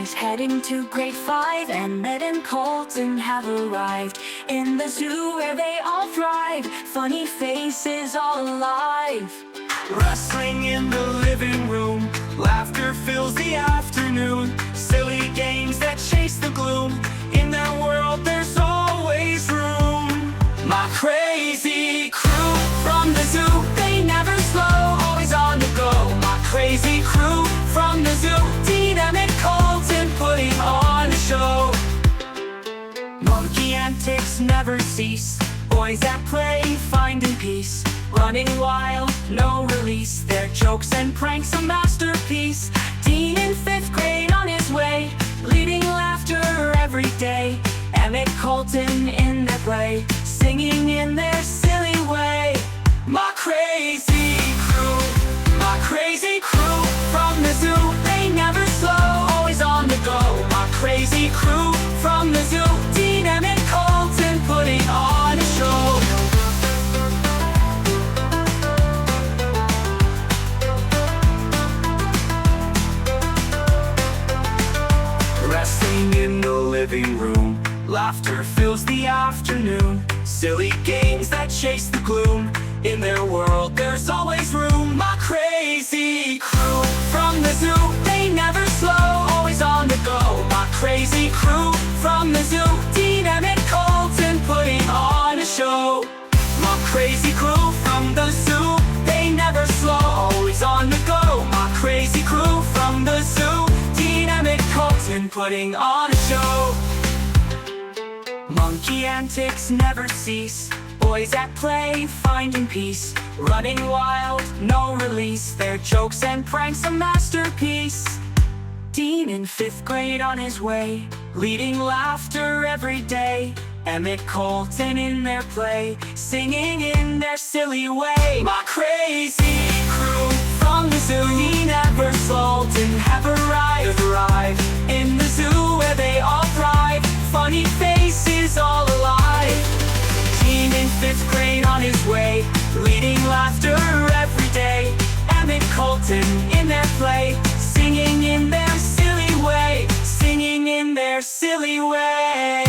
boys heading to grade 5. Emmett and Colton have arrived in the zoo where they all thrive. Funny faces all alive. Wrestling in the living room, laughter fills the afternoon. Silly games that chase the gloom, in their world there's always room. My crazy crew from the zoo, they never slow, always on the go. My crazy crew from the zoo, Dean, Emmett, Colton, putting on a show. Monkey antics never cease, boys at play finding peace. Running wild, no release, their jokes and pranks a masterpiece. Dean in 5th grade on his way, leading laughter every day. Emmett, Colton in their play, singing in their silly way. My crazy crew from the zoo, they never slow, always on the go. My crazy crew from the zoo, Dean, Emmett, Colton, putting on a show. Wrestling in the living room, laughter fills the afternoon. Silly games that chase the gloom, in their world there's always room. My crazy crew from the zoo, they never slow, always on the go. My crazy crew from the zoo, Dean, Emmett, Colton, putting on a show. My crazy crew from the zoo, they never slow, always on the go. My crazy crew from the zoo, Dean, Emmett, Colton, putting on a show. Monkey antics never cease, boys at play finding peace. Running wild, no release, their jokes and pranks a masterpiece. Dean in 5th grade on his way, leading laughter every day. Emmett, Colton in their play, singing in their silly way. My crazy crew from the zoo, he never slow, didn't have arrive in the zoo where they all thrive. Funny faces all alive. Dean in 5th grade on his way, leading laughter every day. Emmett, Colton in their play, singing in their silly way, singing in their silly way.